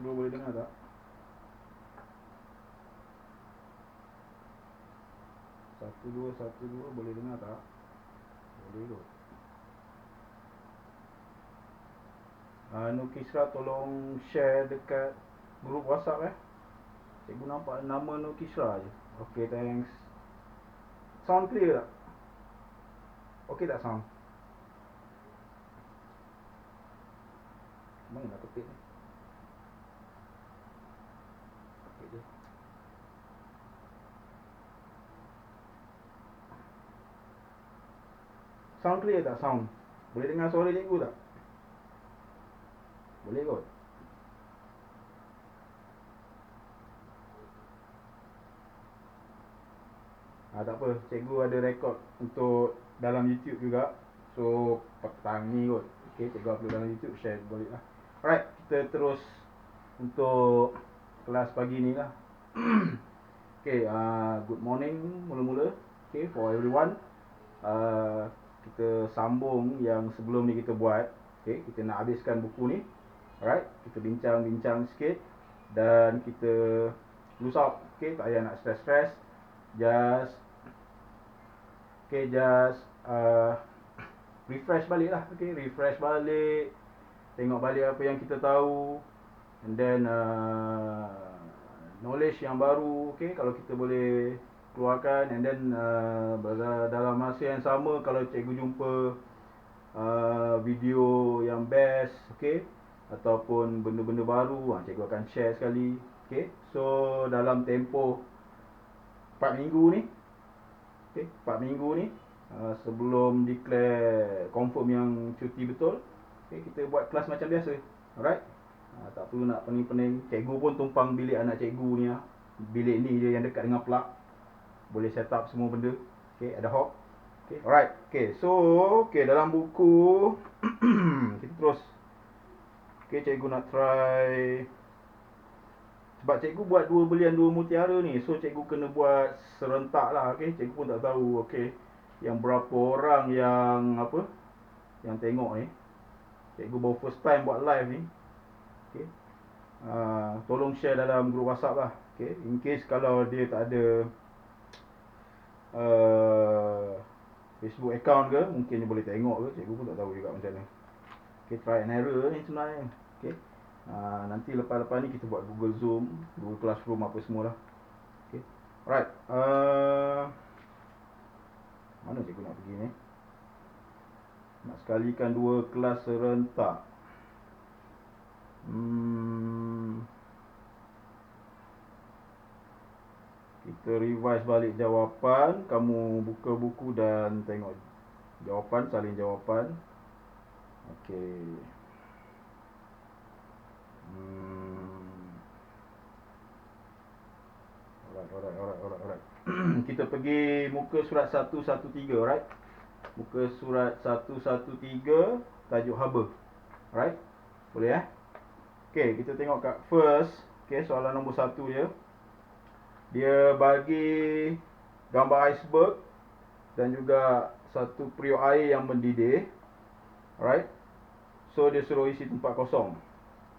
Boleh dengar tak? Satu dua boleh dengar tak? Boleh tu. Nukisra tolong share dekat grup WhatsApp Cikgu nampak nama Nukisra je. Okay, thanks. Sound clear tak? Okay tak sound? Mana nak ketik ni? Ketik je. Sound clear tak sound? Boleh dengar suara cikgu tak? Boleh kot. Tak apa, cikgu ada rekod untuk dalam YouTube juga. So petang ni kot. Okay, cikgu upload dalam YouTube, share boleh lah. Alright, kita terus untuk kelas pagi ni lah. Okay, good morning mula-mula. Okay, for everyone. Kita sambung yang sebelum ni kita buat. Okay, kita nak habiskan buku ni. Alright, kita bincang-bincang sikit. Dan kita lose out. Okay, tak payah nak stress-stress. Just refresh balik lah. Okay, refresh balik. Tengok balik apa yang kita tahu. And then knowledge yang baru. Okay, kalau kita boleh keluarkan. And then dalam masa yang sama, kalau cikgu jumpa video yang best, okay, ataupun benda-benda baru, cikgu akan share sekali. Okay, so dalam tempoh 4 minggu ni, okay, 4 minggu ni sebelum declare confirm yang cuti betul, okay, kita buat kelas macam biasa. Alright, tak perlu nak pening-pening. Cikgu pun tumpang bilik anak cikgu ni lah. Bilik ni je yang dekat dengan plug. Boleh set up semua benda. Okay, ada hoc. Okay, alright. Okay, so dalam buku kita terus. Okay, cikgu nak try. Sebab cikgu buat 2 belian 2 mutiara ni, so cikgu kena buat serentak lah. Okay, cikgu pun tak tahu okay, yang berapa orang yang tengok ni. Cikgu baru first time buat live ni. Okay, tolong share dalam grup WhatsApp lah. Okay, in case kalau dia tak ada Facebook account ke, mungkin dia boleh tengok ke, cikgu pun tak tahu juga macam mana. Okay, try and error ni sebenarnya. Okay, nanti lepas-lepas ni kita buat Google Zoom, Google Classroom apa semua lah. Okay, alright. Mana cikgu nak pergi ni? Nak sekalikan 2 kelas serentak. Kita revise balik jawapan. Kamu buka buku dan tengok jawapan, salin jawapan. Okay. Alright. Kita pergi muka surat 113, alright? Muka surat 113, tajuk haba. Alright? Boleh Okay, kita tengok kat first. Okay, soalan nombor 1 je. Dia bagi gambar iceberg dan juga satu periuk air yang mendidih. Alright? So dia suruh isi tempat kosong.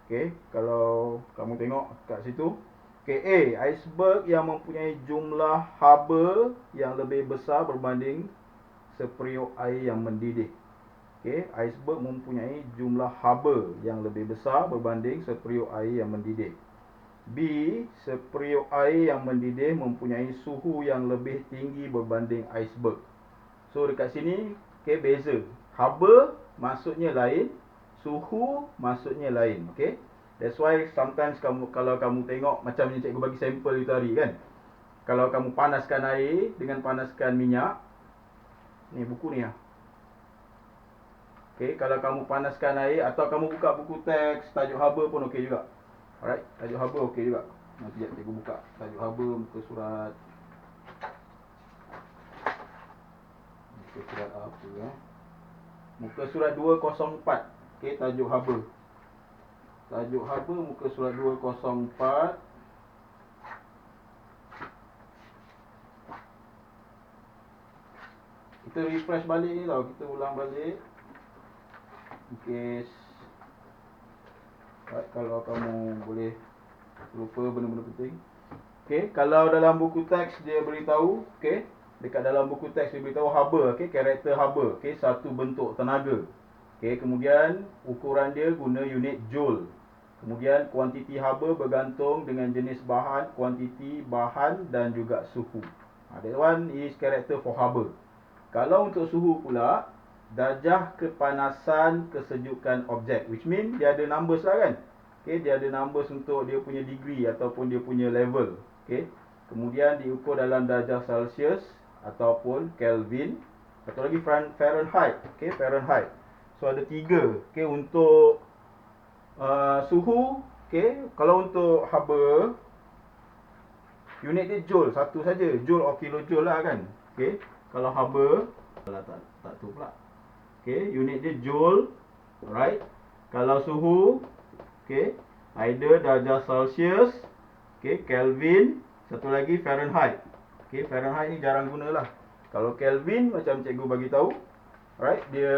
Okay, kalau kamu tengok kat situ. Okay, A, iceberg yang mempunyai jumlah haba yang lebih besar berbanding seperiuk air yang mendidih. Okay, iceberg mempunyai jumlah haba yang lebih besar berbanding seperiuk air yang mendidih. B, seperiuk air yang mendidih mempunyai suhu yang lebih tinggi berbanding iceberg. So dekat sini, okay, beza. Haba maksudnya lain, suhu maksudnya lain. Okay, that's why sometimes kalau kamu tengok macam ni cikgu bagi sampel itu tadi kan. Kalau kamu panaskan air dengan panaskan minyak, ni buku ni lah. Okay, kalau kamu panaskan air atau kamu buka buku teks tajuk haba pun okey juga. Alright, tajuk haba okey juga. Nanti cikgu buka tajuk haba muka surat. Muka surat apa Muka surat 204. Okay, tajuk haba. Tajuk haba muka surat 204. Kita refresh balik ni tau. Kita ulang balik. In case Right? Kalau kamu boleh lupa benda-benda penting. Okay, kalau dalam buku teks dia beritahu, okay, dekat dalam buku teks dia beritahu haba, okay, karakter haba, okay, satu bentuk tenaga. Okay, kemudian ukuran dia guna unit joule. Kemudian kuantiti haba bergantung dengan jenis bahan, kuantiti bahan dan juga suhu. That one is character for haba. Kalau untuk suhu pula, darjah kepanasan kesejukan objek, which mean dia ada numbers lah kan. Okay, dia ada numbers untuk dia punya degree ataupun dia punya level. Okay, kemudian diukur dalam darjah Celsius ataupun Kelvin. Satu lagi Fahrenheit. Okay, Fahrenheit. So ada 3. Okay, untuk suhu. Okay, kalau untuk haba, unit dia joule, satu saja, joule or kilojoule lah kan. Okay, kalau haba, tak tu pula. Okay, unit dia joule. Alright. Kalau suhu, okay, either darjah Celsius, okay, Kelvin, satu lagi Fahrenheit. Okay, Fahrenheit ni jarang guna lah. Kalau Kelvin macam cikgu bagi tahu, alright, dia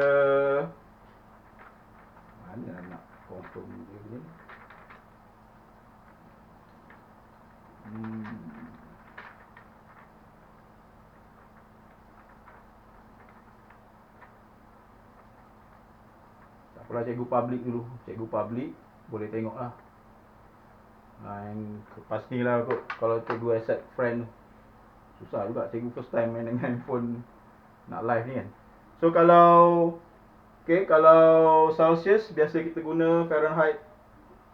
mana nak confirm dia ni. Tak apalah, cikgu public dulu. Cikgu public boleh tengok lah. Yang pastilah kot, kalau cikgu accept friend, susah juga cikgu first time main dengan handphone nak live ni kan. So kalau okay, kalau Celsius biasa kita guna, Fahrenheit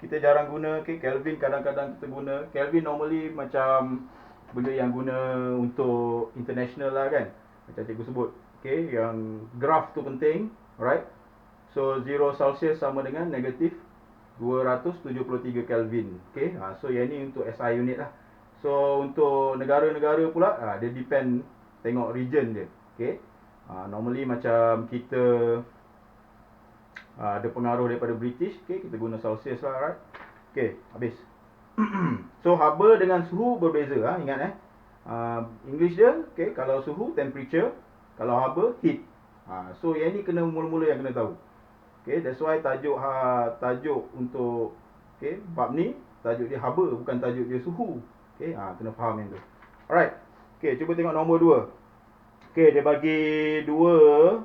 kita jarang guna, okay, Kelvin kadang-kadang kita guna. Kelvin normally macam benda yang guna untuk international lah kan, macam cikgu sebut. Okay, yang graph tu penting, alright. So 0 Celsius sama dengan negatif 273 Kelvin. Okay, so yang ni untuk SI unit lah. So untuk negara-negara pula, dia depend, tengok region dia. Okay, normally macam kita ada pengaruh daripada British, okay, kita guna Celsius lah, right. Okay, habis. So haba dengan suhu berbeza, ingat English dia, okay, kalau suhu temperature, kalau haba heat. So yang ni kena mula-mula yang kena tahu. Okay, that's why tajuk untuk, okay, bab ni tajuk dia haba, bukan tajuk dia suhu. Okay, kena faham yang tu. Alright. Okay, cuba tengok nombor 2. Okay, dia bagi dua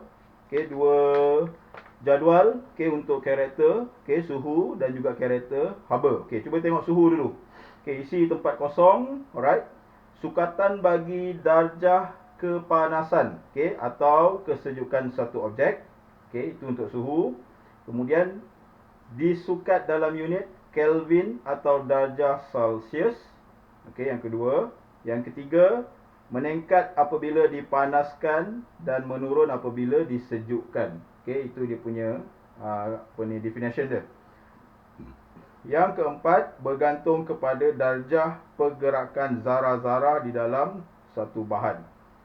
jadual, okay, untuk karakter, okay, suhu dan juga karakter haba. Okay, cuba tengok suhu dulu. Okay, isi tempat kosong, alright. Sukatan bagi darjah kepanasan, okay, atau kesejukan satu objek. Okay, itu untuk suhu. Kemudian disukat dalam unit Kelvin atau darjah Celsius. Okay, yang kedua. Yang ketiga, meningkat apabila dipanaskan dan menurun apabila disejukkan. Okay, itu dia punya definition dia. Yang keempat, bergantung kepada darjah pergerakan zarah-zarah di dalam satu bahan.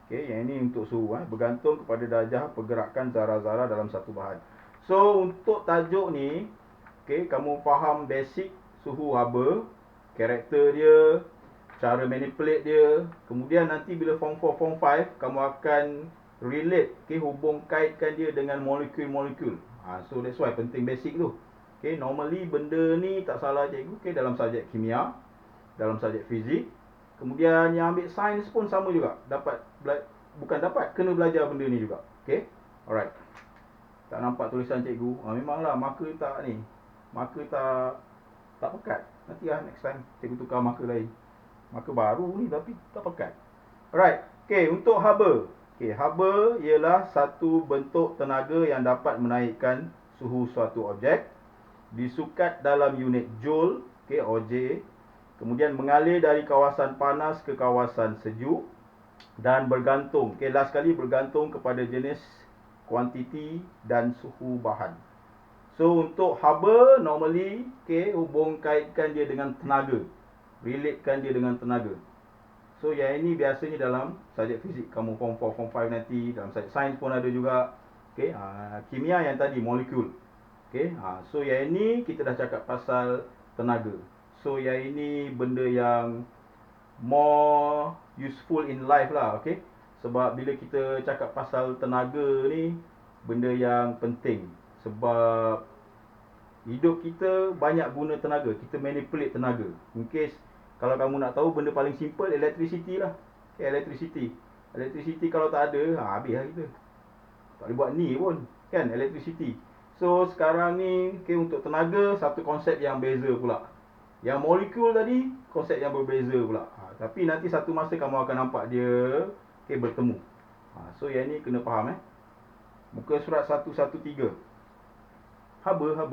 Okay, yang ini untuk suhu, bergantung kepada darjah pergerakan zarah-zarah dalam satu bahan. So untuk tajuk ni, okay, kamu faham basic suhu haba, karakter dia, cara manipulate dia. Kemudian nanti bila form 4, form 5, kamu akan relate, okay, hubung kaitkan dia dengan molekul-molekul. So that's why penting basic tu. Okay, normally benda ni tak salah cikgu, okay, dalam subjek kimia, dalam subjek fizik. Kemudian yang ambil sains pun sama juga. Kena belajar benda ni juga. Okay, alright. Tak nampak tulisan cikgu. Memanglah marker tak ni. Marker tak pekat. Nanti next time cikgu tukar marker lain. Marker baru ni tapi tak pekat. Alright. Okay, untuk haba. Okay, haba ialah satu bentuk tenaga yang dapat menaikkan suhu suatu objek. Disukat dalam unit joule, okay, or J. Kemudian mengalir dari kawasan panas ke kawasan sejuk. Dan bergantung, okay, last kali bergantung kepada jenis, kuantiti dan suhu bahan. So untuk haba normally, okay, hubung kaitkan dia dengan tenaga, relatekan dia dengan tenaga. So yang ini biasanya dalam subjek fizik, kamu form 4, form 5 nanti, dalam subjek sains pun ada juga. Okay, kimia yang tadi molekul. Okay, so yang ini kita dah cakap pasal tenaga. So yang ini benda yang more useful in life lah, okay. Sebab bila kita cakap pasal tenaga ni, benda yang penting. Sebab Hidup kita banyak guna tenaga, kita manipulate tenaga. In case kalau kamu nak tahu benda paling simple, electricity lah. Okay, electricity. Electricity kalau tak ada, habis lah kita. Tak boleh buat ni pun, kan, electricity. So sekarang ni, okay, untuk tenaga satu konsep yang beza pula. Yang molekul tadi konsep yang berbeza pula. Tapi nanti satu masa kamu akan nampak dia, okay, bertemu. So yang ni kena faham Muka surat 113. Haba.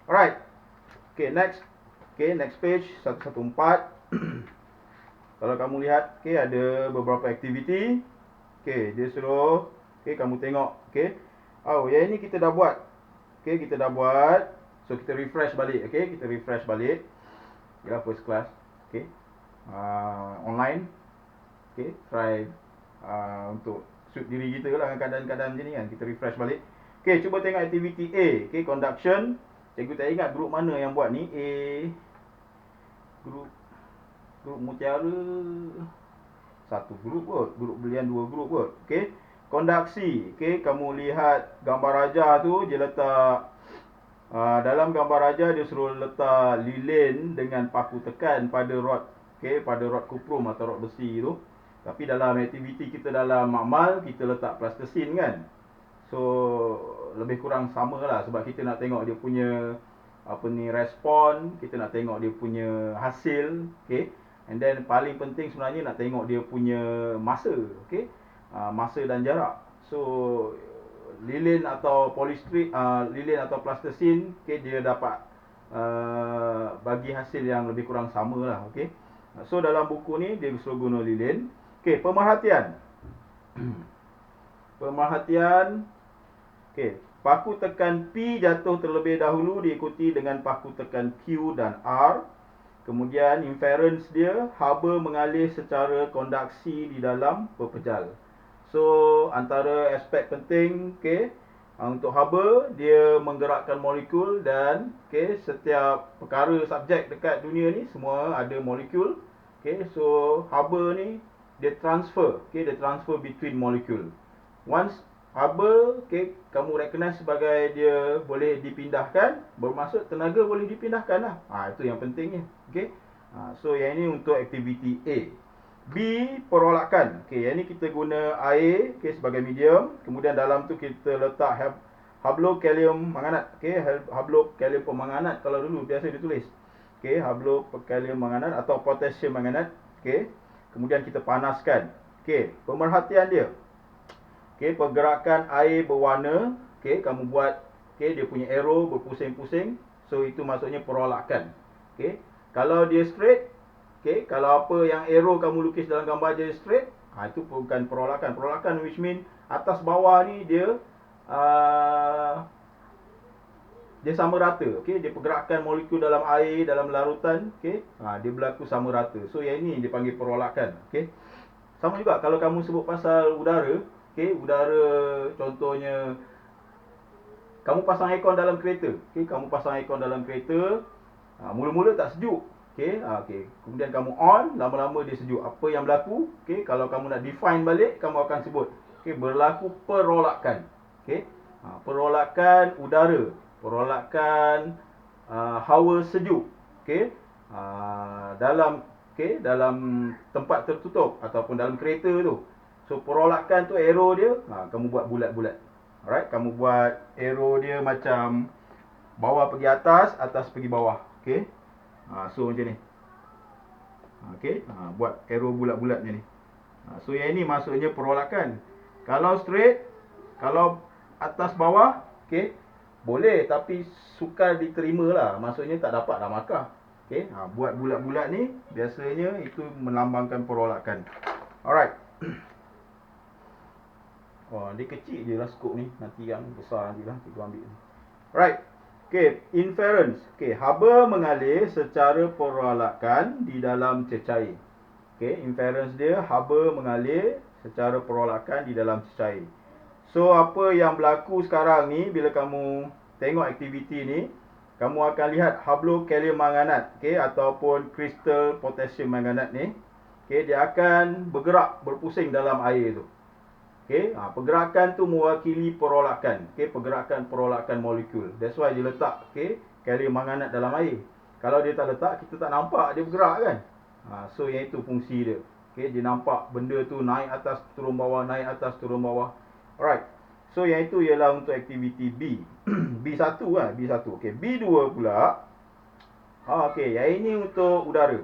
Alright. Okay, next. Okay, next page 114. Kalau kamu lihat, okay, ada beberapa aktiviti. Okay, dia suruh, okay, kamu tengok, okay. Oh, yang ini kita dah buat. Okay, kita dah buat. So kita refresh balik, okay, kita refresh balik. Ya, first class. Okay. Online. Okay, try untuk suit diri kita lah dengan keadaan-keadaan macam ni kan. Kita refresh balik. Okay, cuba tengok aktiviti A. Okay, conduction. Cikgu tak ingat grup mana yang buat ni. A. Grup Mutiara. Satu grup kot. Grup Belian dua grup kot. Okay. Konduksi. Okay, kamu lihat gambar raja tu. Dia letak dalam gambar raja dia suruh letak lilin dengan paku tekan pada rod. Okay, pada rod kuprum atau rod besi tu. Tapi dalam aktiviti kita dalam makmal, kita letak plastisin kan. So lebih kurang sama lah, sebab kita nak tengok dia punya respon, kita nak tengok dia punya hasil, okay. And then paling penting sebenarnya nak tengok dia punya masa, okay. Masa dan jarak. So lilin atau lilin atau plastisin, okay, dia dapat bagi hasil yang lebih kurang sama lah, okay. So dalam buku ni dia suruh guna lilin. Okay, pemerhatian. Pemerhatian. Okay, paku tekan P jatuh terlebih dahulu diikuti dengan paku tekan Q dan R. Kemudian inference dia, haba mengalir secara konduksi di dalam pepejal. So antara aspek penting, okay, untuk haba dia menggerakkan molekul dan, okay, setiap perkara subjek dekat dunia ni semua ada molekul. Okay, so haba ni dia transfer, okay, dia transfer between molecule. Once haba, okay, kamu recognize sebagai dia boleh dipindahkan, bermaksud tenaga boleh dipindahkan lah. Itu yang pentingnya, okay. So yang ini untuk aktiviti A. B, perolakan. Okay, yang ini kita guna air, okay, sebagai medium. Kemudian dalam tu kita letak hablokalium manganat, okay, hablokalium permanganat kalau dulu biasa ditulis. Okay, hablokalium manganat atau potassium manganat, okay. Kemudian kita panaskan. Okay, pemerhatian dia. Okay, pergerakan air berwarna. Okay, kamu buat, okay, dia punya arrow berpusing-pusing. So itu maksudnya perolakan. Okay, kalau dia straight, okay, kalau apa yang arrow kamu lukis dalam gambar dia straight, itu bukan perolakan. Perolakan which mean atas bawah ni dia dia sama rata. Okay, dia pergerakan molekul dalam air, dalam larutan, okay, dia berlaku sama rata. So yang ini dipanggil perolakan. Okay, sama juga kalau kamu sebut pasal udara. Okay, udara contohnya kamu pasang aircon dalam kereta. Okay, kamu pasang aircon dalam kereta, mula-mula tak sejuk. Okay, kemudian kamu on, lama-lama dia sejuk. Apa yang berlaku? Okay, kalau kamu nak define balik, kamu akan sebut, okay, berlaku perolakan. Okay, perolakan udara, perolakan hawa sejuk. Okay, dalam tempat tertutup ataupun dalam kereta tu. So perolakan tu arrow dia, kamu buat bulat-bulat. Alright, kamu buat arrow dia macam bawah pergi atas, atas pergi bawah. Okay, so macam ni. Okay, buat arrow bulat-bulat macam ni. So yang ni maksudnya perolakan. Kalau straight, kalau atas bawah, okay, boleh tapi sukar diterima lah. Maksudnya tak dapat dah markah. Okay, buat bulat-bulat ni biasanya itu melambangkan perolakan. Alright. Dia kecil je lah skop ni. Nanti yang besar nanti lah kita ambil. Alright. Okay, inference. Okay, haba mengalir secara perolakan di dalam cecair. Okay, inference dia, haba mengalir secara perolakan di dalam cecair. So apa yang berlaku sekarang ni, bila kamu tengok aktiviti ni, kamu akan lihat hablokalium manganat, okay, ataupun kristal potassium manganat ni, okay, dia akan bergerak, berpusing dalam air tu. Okay, pergerakan tu mewakili perolakan. Okay, pergerakan perolakan molekul. That's why dia letak, okay, kalium manganat dalam air. Kalau dia tak letak, kita tak nampak dia bergerak kan. So yang itu fungsi dia. Okay, dia nampak benda tu naik atas turun bawah, naik atas turun bawah. Alright. So yang itu ialah untuk aktiviti B. B1 kan, B1. Okay, B2 pula. Okay, yang ini untuk udara.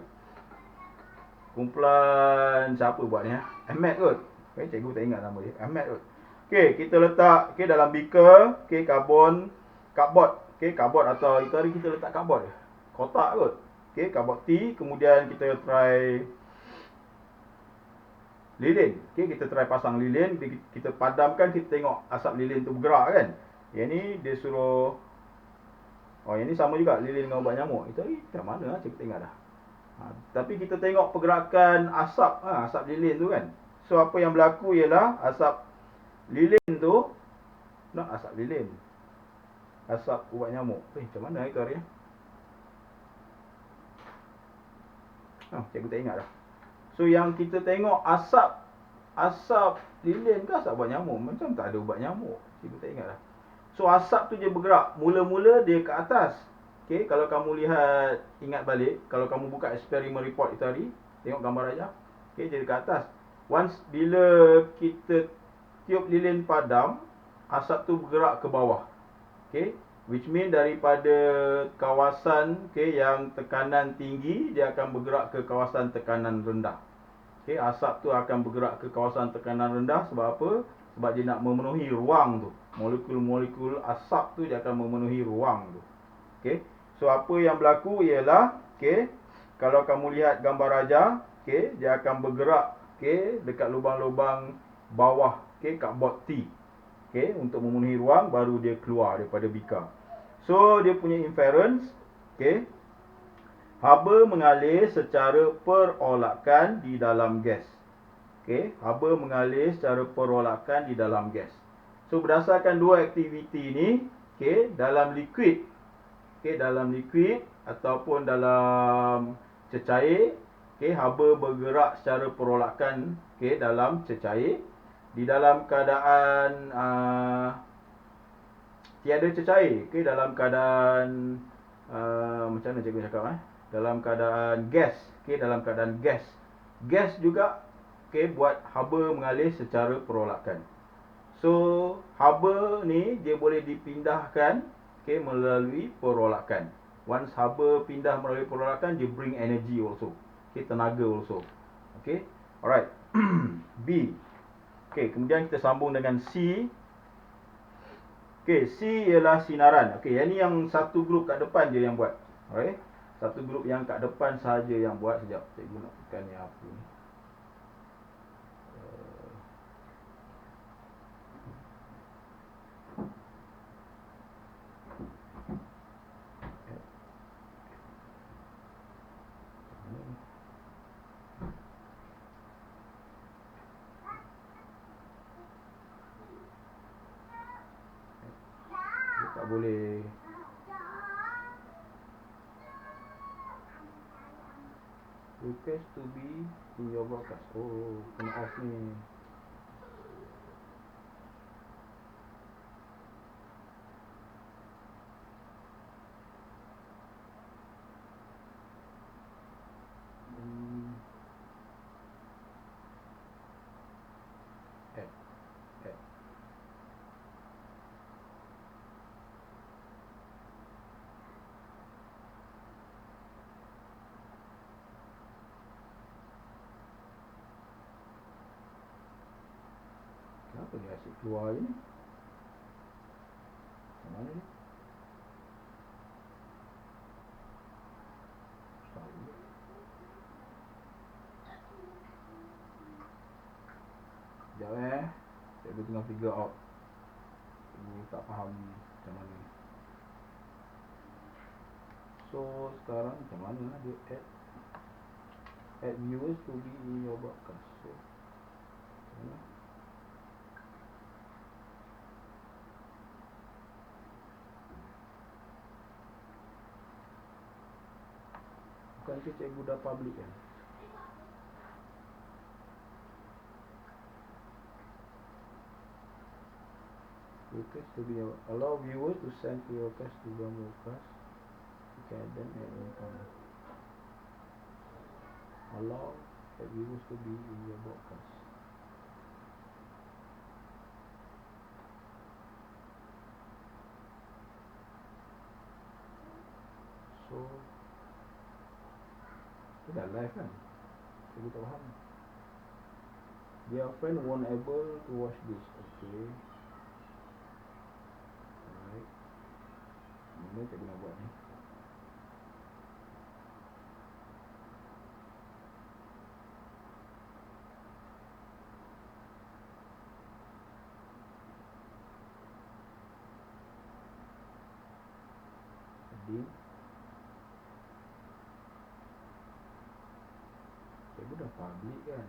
Kumpulan siapa buat ni? Ahmad kot. Okay, cikgu tak ingat nama dia. Ahmad kot. Okay, kita letak dalam beaker, karbon, cardboard. Cardboard atau itu hari kita letak cardboard. Kotak kot. Cardboard T. Kemudian kita try lilin. Kita try pasang lilin. Kita padamkan, kita tengok asap lilin tu bergerak kan. Yang ni dia suruh. Yang ni sama juga lilin dengan ubat nyamuk. Itu hari macam mana lah, cikgu tak ingat dah. Tapi kita tengok pergerakan asap lilin tu kan. So apa yang berlaku ialah asap lilin tu, asap lilin, asap ubat nyamuk. Macam mana itu hari? Cikgu tak ingat dah. So yang kita tengok asap lilin ke asap ubat nyamuk? Macam tak ada ubat nyamuk. Cikgu tak ingat dah. So asap tu je bergerak. Mula-mula dia ke atas. Kalau kamu lihat, ingat balik, kalau kamu buka eksperimen report itu hari, tengok gambar aja. Jadi ke atas. Once bila kita tiup lilin padam, asap tu bergerak ke bawah. Which mean daripada kawasan yang tekanan tinggi, dia akan bergerak ke kawasan tekanan rendah. Asap tu akan bergerak ke kawasan tekanan rendah sebab apa? Sebab dia nak memenuhi ruang tu. Molekul-molekul asap tu dia akan memenuhi ruang tu. So apa yang berlaku ialah, kalau kamu lihat gambar raja, dia akan bergerak dekat lubang-lubang bawah cardboard T. Untuk memenuhi ruang, baru dia keluar daripada beaker. So dia punya inference, haba mengalir secara perolakan di dalam gas. Haba mengalir secara perolakan di dalam gas. So berdasarkan dua aktiviti ni, dalam liquid, dalam liquid ataupun dalam cecair, haba bergerak secara perolakan dalam cecair. Di dalam keadaan tiada cecair, dalam keadaan macam mana cikgu cakap dalam keadaan gas, dalam keadaan gas. Gas juga buat haba mengalir secara perolakan. So haba ni dia boleh dipindahkan melalui perolakan. Once haba pindah melalui perolakan, dia bring energy also. Tenaga also. Alright. B. Kemudian kita sambung dengan C. C ialah sinaran. Yang ni yang satu grup kat depan je yang buat. Satu grup yang kat depan sahaja yang buat. Sekejap, cikgu nak tekan ni apa ni. Tak boleh. Request to be in your broadcast. Kena off ni. Kenapa dia asyik keluar je ni? Macam mana ni? Sekejap Cikgu tengah figure out. Cikgu tak faham macam mana. So sekarang macam mana lah dia add viewers to be in your broadcast. So macam mana? Bukan ke cikgu dah public kan? Request to be allow viewer to send to your cast to broadcast. Okay, then allow the viewers to be in your broadcast. So itu dah live kan? Saya tak faham. Your friend won't able to watch this. Okay. Alright. Mana cikgu nak buat ni? Edit. Cikgu dah public kan?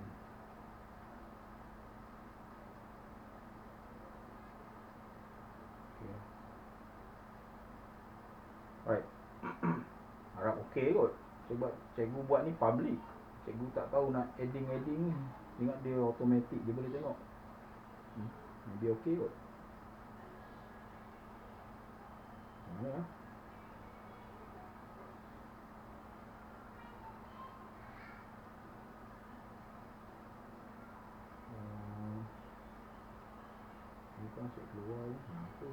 Okay. Alright. Harap okay kot. Cikgu buat ni public. Cikgu tak tahu nak adding ni. Ingat dia automatic, dia boleh tengok. Maybe okay kot. Mana lah? Ni kan asyik keluar je. Kenapa?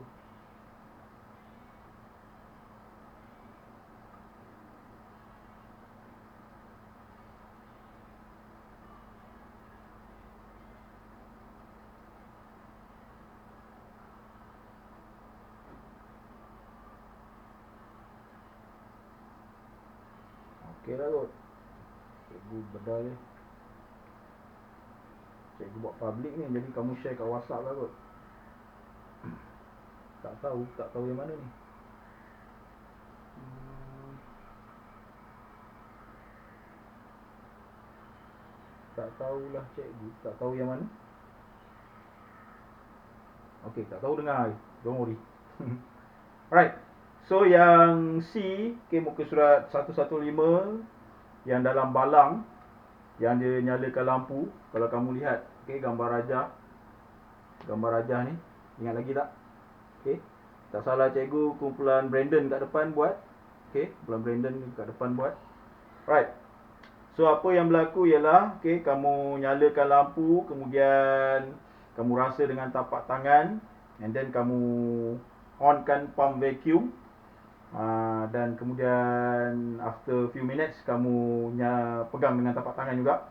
Okey lah kot. Cikgu bedah je. Cikgu buat public ni, jadi kamu share kat WhatsApp lah kot. Tak tahu yang mana ni. Tak tahulah cikgu, tak tahu yang mana. Okey, tak tahu dengar. Don't worry. Alright. So yang C, okay, muka surat 115 yang dalam balang yang dia nyalakan lampu. Kalau kamu lihat, okay, gambar rajah ni, ingat lagi tak? Okay, tak salah cikgu kumpulan Brandon kat depan buat. Okay, kumpulan Brandon kat depan buat. Alright. So apa yang berlaku ialah, okay, kamu nyalakan lampu, kemudian kamu rasa dengan tapak tangan, and then kamu onkan pump vacuum. Dan kemudian after few minutes kamu pegang dengan tapak tangan juga.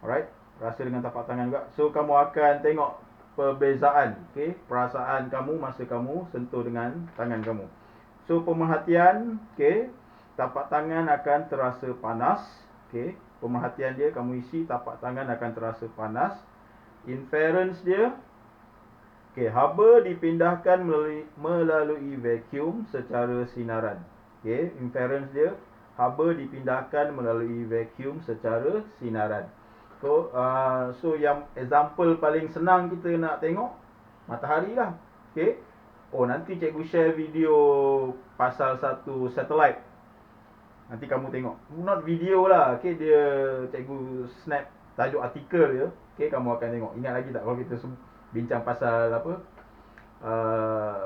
Alright, rasa dengan tapak tangan juga. So kamu akan tengok perbezaan, okay, perasaan kamu masa kamu sentuh dengan tangan kamu. So pemerhatian, okay, tapak tangan akan terasa panas. Okay, pemerhatian dia kamu isi, tapak tangan akan terasa panas. Inference dia, okay, haba dipindahkan melalui vacuum secara sinaran. Okay, inference dia, haba dipindahkan melalui vacuum secara sinaran. So yang example paling senang kita nak tengok, matahari lah. Okay. Oh, nanti cikgu share video pasal satu satellite. Nanti kamu tengok. Not video lah. Okay, dia cikgu snap tajuk artikel dia. Okay, kamu akan tengok. Ingat lagi tak kalau kita bincang pasal apa,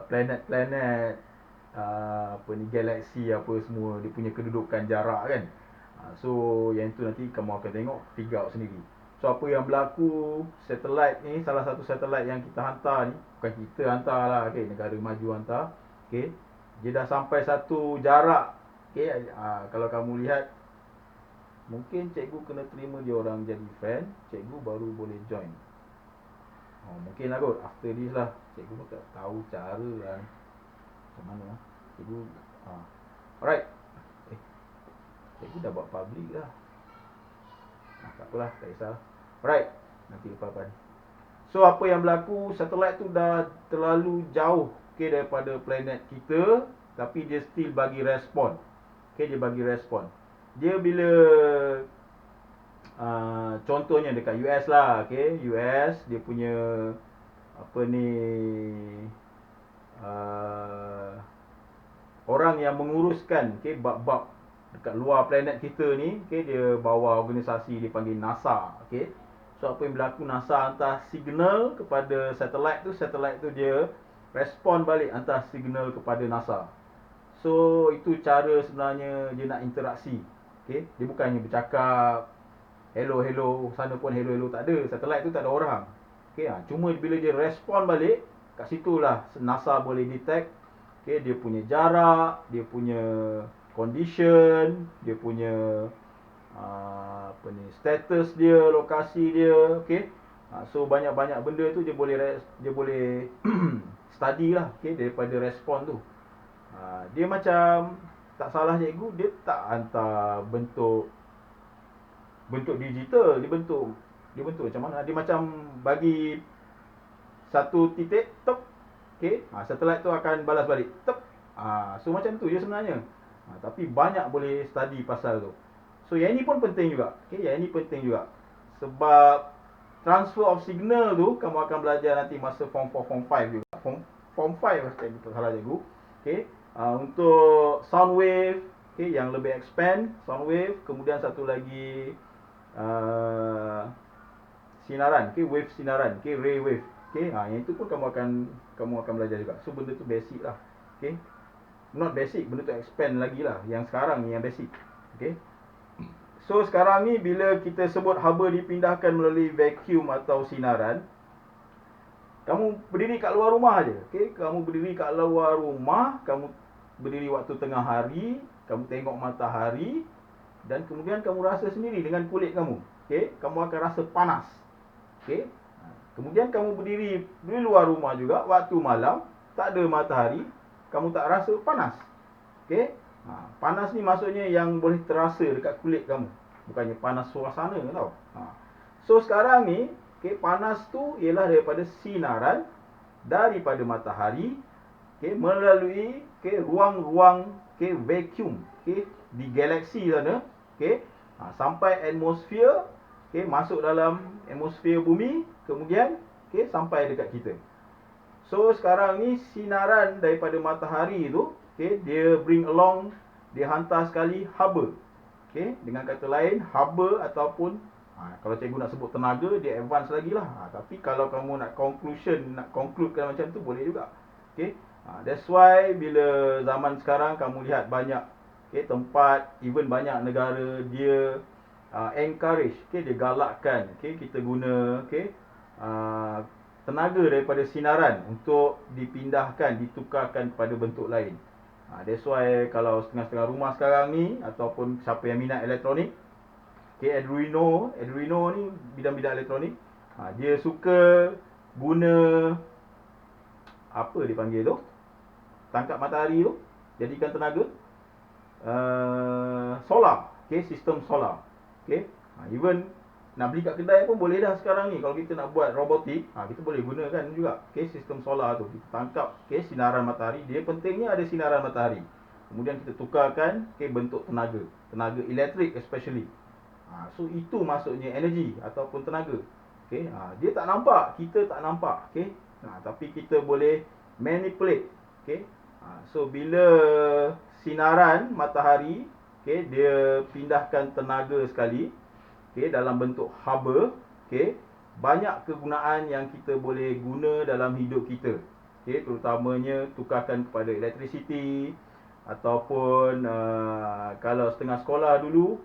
planet-planet, apa ni, galaksi apa semua, dia punya kedudukan jarak kan. So yang tu nanti kamu akan tengok, figure out sendiri. So apa yang berlaku, satelit ni, salah satu satelit yang kita hantar ni, bukan kita hantar lah, okay, negara maju hantar. Okay, dia dah sampai satu jarak. Okay, kalau kamu lihat, mungkin cikgu kena terima dia orang jadi friend, cikgu baru boleh join. Mungkin lah kot, after this lah. Cikgu pun tak tahu cara lah ni. Macam mana lah. Cikgu, alright. Cikgu dah buat public lah. Tak apalah, tak kisah. Alright, nanti lepas-lepas. So apa yang berlaku, satelit tu dah terlalu jauh, okay, daripada planet kita, tapi dia still bagi respon. Okay, dia bagi respon. Dia bila contohnya dekat US lah, okay, US dia punya apa ni, orang yang menguruskan, okay, bab-bab dekat luar planet kita ni, okay, dia bawa organisasi dipanggil NASA. Okay, so apa yang berlaku, NASA hantar signal kepada satelit tu dia respon balik hantar signal kepada NASA. So itu cara sebenarnya dia nak interaksi. Okay? Dia bukannya bercakap hello hello, sana pun hello hello, tak ada. Satelit tu tak ada orang. Okay, cuma bila dia respon balik, kat situlah NASA boleh detect, okay, dia punya jarak, dia punya condition, dia punya apa ni, status dia, lokasi dia, okay. So banyak-banyak benda tu dia boleh study lah, okay, daripada respon tu. Dia macam, tak salah cikgu, dia tak hantar bentuk digital, dia bentuk macam mana? Dia macam bagi satu titik, tep, okay, satelit tu akan balas balik, tep. So macam tu je sebenarnya. Tapi banyak boleh study pasal tu. So yang ini pun penting juga, okay, yang ini penting juga. Sebab transfer of signal tu kamu akan belajar nanti masa form 4, form 5 juga. Form 5 pasti kita salah cikgu. Okay, untuk sound wave, okay, yang lebih expand sound wave, kemudian satu lagi sinaran, okay, wave sinaran, okay, ray wave, okay, yang itu pun kamu akan belajar juga. So benda tu basic lah, okay, not basic, benda tu expand lagi lah. Yang sekarang ni yang basic, okay. So sekarang ni bila kita sebut haba dipindahkan melalui vacuum atau sinaran, kamu berdiri kat luar rumah aja, okay, kamu berdiri kat luar rumah, kamu berdiri waktu tengah hari, kamu tengok matahari, dan kemudian kamu rasa sendiri dengan kulit kamu, okay, kamu akan rasa panas, okay. Kemudian kamu berdiri di luar rumah juga waktu malam, tak ada matahari, kamu tak rasa panas, okay. Panas ni maksudnya yang boleh terasa dekat kulit kamu, bukannya panas suasana tau. So sekarang ni, okay, panas tu ialah daripada sinaran daripada matahari, okay, melalui, okay, ruang-ruang, okay, vacuum, okay, di galaksi sana, okay, sampai atmosfer, okay, masuk dalam atmosfer bumi, kemudian, okay, sampai dekat kita. So sekarang ni sinaran daripada matahari tu, okay, dia bring along, dia hantar sekali haba, okay. Dengan kata lain, haba ataupun kalau cikgu nak sebut tenaga, dia advance lagi lah. Tapi kalau kamu nak concludekan macam tu, boleh juga, okay. That's why bila zaman sekarang kamu lihat banyak, okay, tempat, even banyak negara dia encourage, okay, dia galakkan, okay, kita guna, okay, tenaga daripada sinaran untuk dipindahkan, ditukarkan kepada bentuk lain. That's why kalau setengah-setengah rumah sekarang ni, ataupun siapa yang minat elektronik, okay, Arduino ni bidang-bidang elektronik, dia suka guna apa dia panggil tu, tangkap matahari tu, jadikan tenaga solar, okay, sistem solar, okay. Even nak beli kat kedai pun boleh dah sekarang ni. Kalau kita nak buat robotik, kita boleh gunakan juga, okay, sistem solar tu. Kita tangkap, okay, sinaran matahari. Dia pentingnya ada sinaran matahari, kemudian kita tukarkan, okay, bentuk tenaga elektrik especially. So itu maksudnya energi ataupun tenaga, okay. Dia tak nampak, kita tak nampak, okay. Tapi kita boleh manipulate, okay. So bila sinaran matahari, okay, dia pindahkan tenaga sekali, okay, dalam bentuk haba, okay, banyak kegunaan yang kita boleh guna dalam hidup kita, okay, terutamanya tukarkan kepada electricity, ataupun kalau setengah sekolah dulu,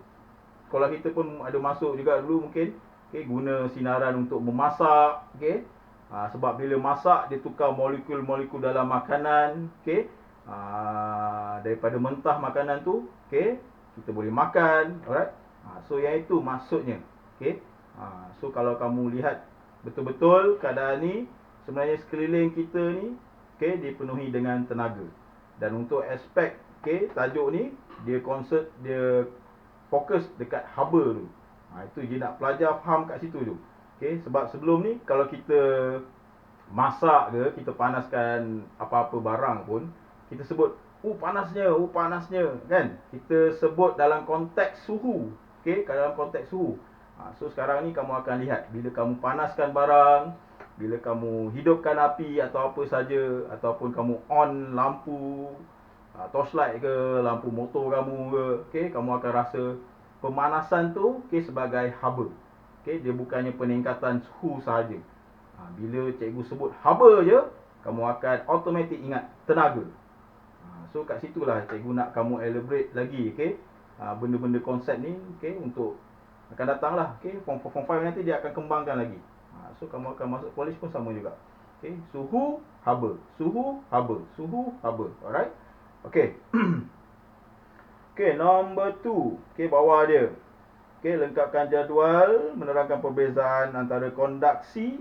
sekolah kita pun ada masuk juga dulu mungkin, okay, guna sinaran untuk memasak, okay. Sebab bila masak, dia tukar molekul-molekul dalam makanan, okay. Daripada mentah makanan tu, okay, kita boleh makan, alright. So yang itu maksudnya, okay. So kalau kamu lihat betul-betul keadaan ni, sebenarnya sekeliling kita ni, okay, dipenuhi dengan tenaga. Dan untuk aspek, okay, tajuk ni, dia fokus dekat haba tu. Itu dia nak pelajar faham kat situ tu, okay. Sebab sebelum ni, kalau kita masak ke, kita panaskan apa-apa barang pun, kita sebut panasnya, kan. Kita sebut dalam konteks suhu, okay, dalam konteks suhu. So sekarang ni kamu akan lihat, bila kamu panaskan barang, bila kamu hidupkan api atau apa saja, ataupun kamu on lampu torchlight ke, lampu motor kamu ke, okay, kamu akan rasa pemanasan tu, okay, sebagai haba, okay. Dia bukannya peningkatan suhu sahaja. Bila cikgu sebut haba je, kamu akan automatic ingat tenaga. So kat situlah cikgu nak kamu elaborate lagi, okey. Benda-benda konsep ni, okey, untuk akan datang lah, okey. Form 5 nanti dia akan kembangkan lagi. So kamu akan masuk college pun sama juga. Okey, suhu haba, suhu haba, suhu haba. Alright. Okey. Okey, number 2. Okey, bawah dia. Okey, lengkapkan jadual menerangkan perbezaan antara kondaksi,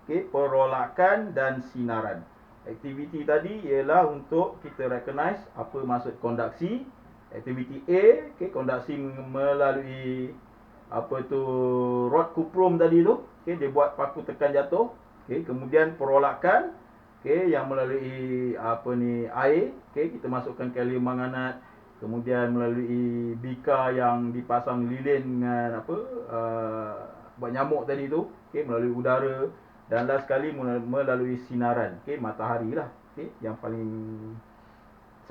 okey, perolakan dan sinaran. Aktiviti tadi ialah untuk kita recognize apa maksud kondaksi. Aktiviti A, okey, kondaksi melalui apa tu rod kuprum tadi tu, okey, dia buat paku tekan jatuh. Okey, kemudian perolakan, okey, yang melalui apa ni air, okey, kita masukkan kalium manganat. Kemudian melalui bika yang dipasang lilin dengan apa buat nyamuk tadi tu, okey, melalui udara. Dan last sekali melalui sinaran, okey, matahari lah, okey, yang paling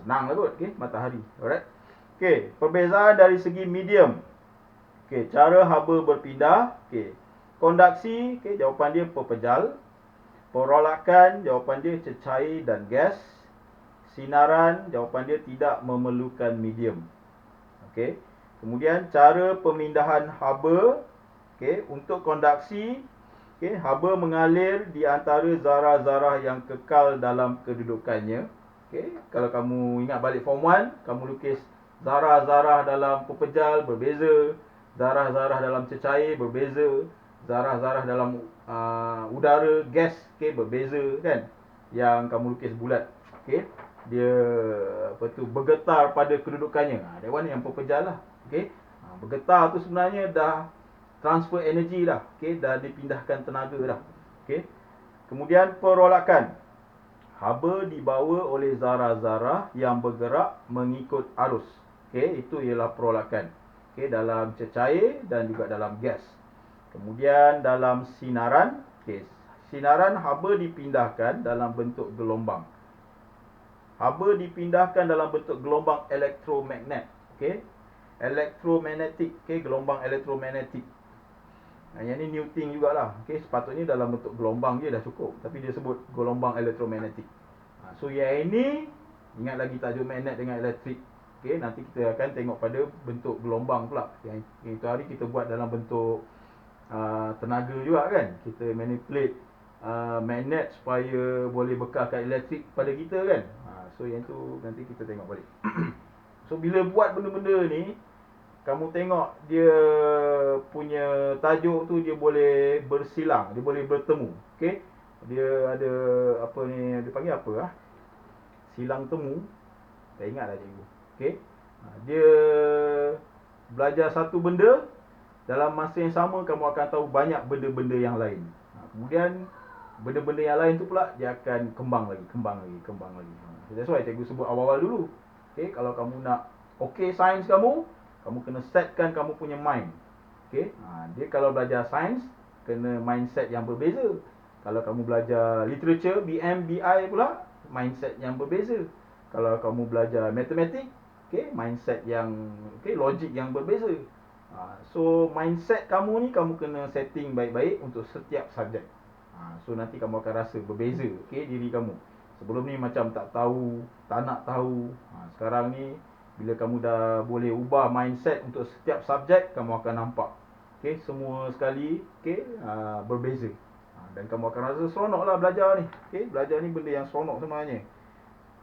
senang lah kot, okey, matahari. Alright. Okey, perbezaan dari segi medium. Okey, cara haba berpindah, okey. Kondaksi, okey, jawapan dia pepejal. Perolakan, jawapan dia cecair dan gas. Sinaran, jawapan dia tidak memerlukan medium. Okey. Kemudian cara pemindahan haba, okey, untuk kondaksi, okey, haba mengalir di antara zarah-zarah yang kekal dalam kedudukannya. Okey, kalau kamu ingat balik form 1, kamu lukis zarah-zarah dalam pepejal berbeza, zarah-zarah dalam cecair berbeza, zarah-zarah dalam udara, gas, okey, berbeza kan. Yang kamu lukis bulat, okey. Dia apa tu bergetar pada kedudukannya. That one yang pepejal lah, okey. Bergetar tu sebenarnya dah transfer energi dah, okey, dah dipindahkan tenaga dah, okey. Kemudian perolakan, haba dibawa oleh zarah-zarah yang bergerak mengikut arus, okey, itu ialah perolakan, okey, dalam cecair dan juga dalam gas. Kemudian dalam sinaran, okey, sinaran haba dipindahkan dalam bentuk gelombang. Haba dipindahkan dalam bentuk gelombang elektromagnet, okey. Elektromagnetik, okey, gelombang elektromagnetik. Yang ni Newton jugalah, okey, sepatutnya dalam bentuk gelombang je dah cukup, tapi dia sebut gelombang elektromagnetik. So yang ini ingat lagi tajuk magnet dengan elektrik. Okey, nanti kita akan tengok pada bentuk gelombang pula. Yang itu hari kita buat dalam bentuk tenaga juga kan. Kita manipulate magnet supaya boleh bekalkan elektrik pada kita kan. So yang tu nanti kita tengok balik. So bila buat benda-benda ni, kamu tengok dia punya tajuk tu, dia boleh bersilang, dia boleh bertemu, okey. Dia ada apa ni, dia panggil apa silang temu. Tak ingat dah cikgu, okey. Dia belajar satu benda, dalam masa yang sama kamu akan tahu banyak benda-benda yang lain. Kemudian benda-benda yang lain tu pula dia akan kembang lagi. That's why cikgu sebut awal-awal dulu. Okey, kalau kamu nak okey sains kamu kena setkan kamu punya mind. Okey, dia kalau belajar sains kena mindset yang berbeza. Kalau kamu belajar literature, BM, BI pula mindset yang berbeza. Kalau kamu belajar matematik, okey, mindset yang logik yang berbeza. So mindset kamu ni kamu kena setting baik-baik untuk setiap subjek. So nanti kamu akan rasa berbeza, okey, diri kamu. Sebelum ni macam tak tahu, tak nak tahu. Sekarang ni bila kamu dah boleh ubah mindset untuk setiap subjek, kamu akan nampak, okey, semua sekali, okey, berbeza. Dan kamu akan rasa seronok lah belajar ni. Okey, belajar ni benda yang seronok sebenarnya.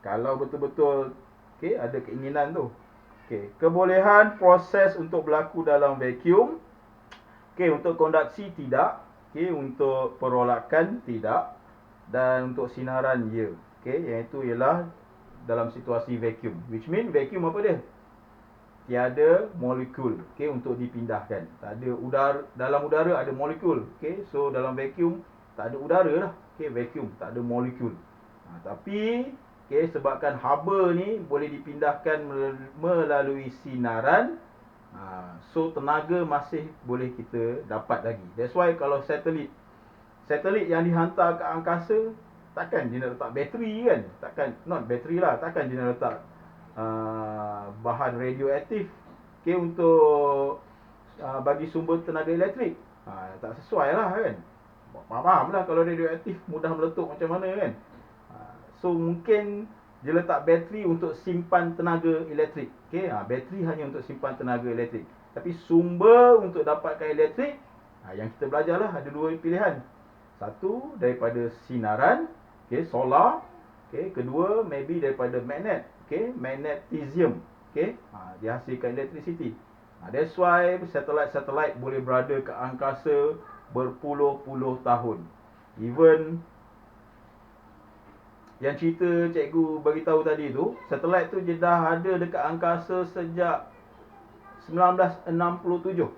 Kalau betul-betul, okey, ada keinginan tu. Okey, kebolehan proses untuk berlaku dalam vacuum. Okey, untuk kondaksi tidak. Okey, untuk perolakan tidak. Dan untuk sinaran ya. Okey, yang itu ialah dalam situasi vacuum. Which mean vacuum apa dia? Tiada molekul, okey, untuk dipindahkan. Tak ada udara, dalam udara ada molekul. Okey, so dalam vacuum tak ada udara lah. Okey, vacuum tak ada molekul. Tapi okey, sebabkan haba ni boleh dipindahkan melalui sinaran, so tenaga masih boleh kita dapat lagi. That's why kalau satelit yang dihantar ke angkasa, takkan dia nak letak bateri kan? Takkan, not bateri lah, takkan dia nak letak bahan radioaktif, okey, untuk bagi sumber tenaga elektrik. Tak sesuai lah kan. Faham lah kalau radioaktif mudah meletup macam mana kan. So mungkin dia letak bateri untuk simpan tenaga elektrik. Okey, bateri hanya untuk simpan tenaga elektrik. Tapi sumber untuk dapatkan elektrik, yang kita belajarlah ada dua pilihan. Satu daripada sinaran, okey, solar. Okey, kedua maybe daripada magnet, okey, magnetizium. Okey, dia hasilkan electricity. That's why satelit-satelit boleh berada ke angkasa berpuluh-puluh tahun. Even yang cerita cikgu bagi tahu tadi tu, satelit tu dia dah ada dekat angkasa sejak 1967.